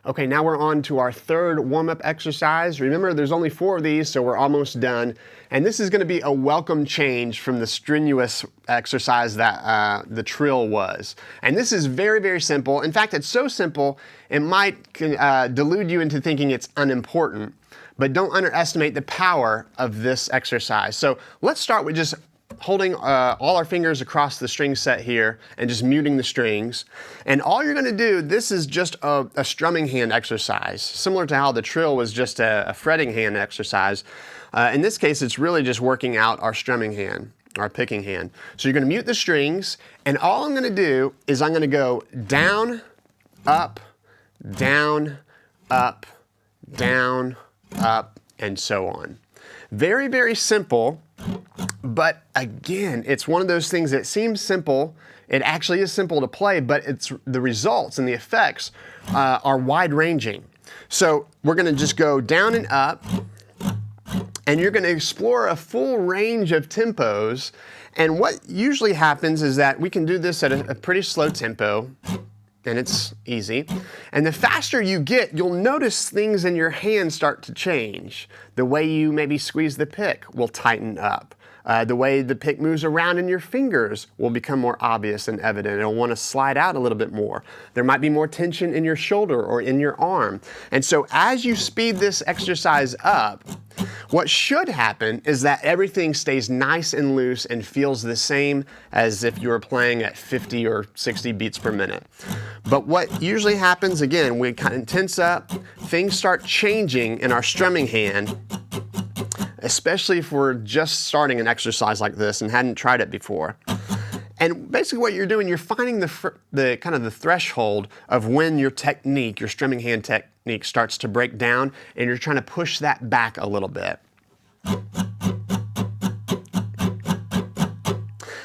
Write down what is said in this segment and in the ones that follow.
Okay, now we're on to our third warm-up exercise. Remember, there's only 4 of these, so we're almost done. And this is going to be a welcome change from the strenuous exercise that the trill was. And this is very, very simple. In fact, it's so simple, it might delude you into thinking it's unimportant. But don't underestimate the power of this exercise. So let's start with just holding all our fingers across the string set here and just muting the strings. And all you're gonna do, this is just a strumming hand exercise, similar to how the trill was just a fretting hand exercise. In this case, it's really just working out our strumming hand, our picking hand. So you're gonna mute the strings, and all I'm gonna do is I'm gonna go down, up, down, up, down, up, and so on. Very, very simple, but again, it's one of those things that seems simple. It actually is simple to play, but it's the results and the effects are wide-ranging. So we're gonna just go down and up, and you're gonna explore a full range of tempos. And what usually happens is that we can do this at a pretty slow tempo, and it's easy. And the faster you get, you'll notice things in your hand start to change. The way you maybe squeeze the pick will tighten up. The way the pick moves around in your fingers will become more obvious and evident. It'll want to slide out a little bit more. There might be more tension in your shoulder or in your arm. And so as you speed this exercise up, what should happen is that everything stays nice and loose and feels the same as if you were playing at 50 or 60 beats per minute. But what usually happens, again, we kind of tense up, things start changing in our strumming hand, especially if we're just starting an exercise like this and hadn't tried it before. And basically what you're doing, you're finding the kind of the threshold of when your technique, your strumming hand technique starts to break down, and you're trying to push that back a little bit.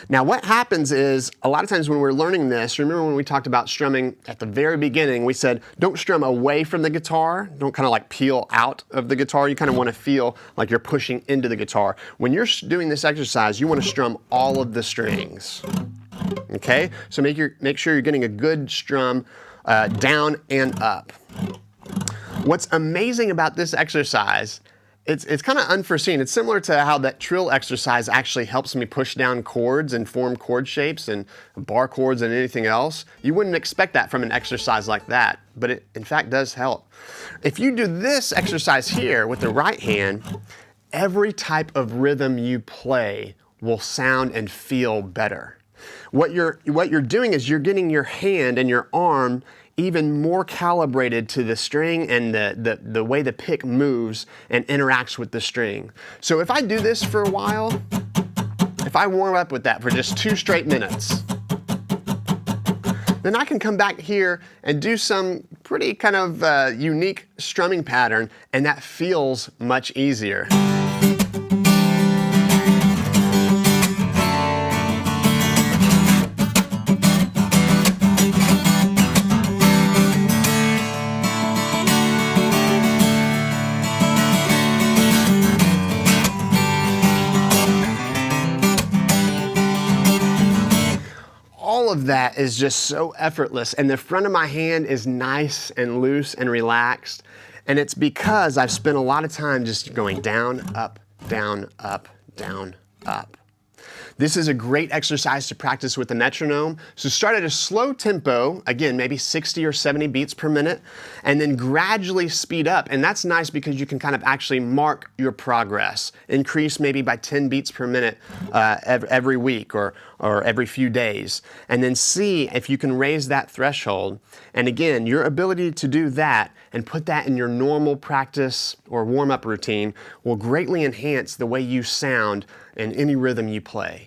Now what happens is, a lot of times when we're learning this, remember when we talked about strumming at the very beginning, we said don't strum away from the guitar, don't kind of like peel out of the guitar, you kind of want to feel like you're pushing into the guitar. When you're doing this exercise, you want to strum all of the strings, okay? So make sure you're getting a good strum down and up. What's amazing about this exercise, it's kind of unforeseen. It's similar to how that trill exercise actually helps me push down chords and form chord shapes and bar chords and anything else. You wouldn't expect that from an exercise like that, but it in fact does help. If you do this exercise here with the right hand, every type of rhythm you play will sound and feel better. What you're doing is you're getting your hand and your arm even more calibrated to the string and the way the pick moves and interacts with the string. So if I do this for a while, if I warm up with that for just 2 straight minutes, then I can come back here and do some pretty kind of unique strumming pattern, and that feels much easier. All of that is just so effortless, and the front of my hand is nice and loose and relaxed, and it's because I've spent a lot of time just going down, up, down, up, down, up. This is a great exercise to practice with the metronome. So start at a slow tempo, again, maybe 60 or 70 beats per minute, and then gradually speed up. And that's nice because you can kind of actually mark your progress. Increase maybe by 10 beats per minute every week or every few days. And then see if you can raise that threshold. And again, your ability to do that and put that in your normal practice or warm-up routine will greatly enhance the way you sound in any rhythm you play.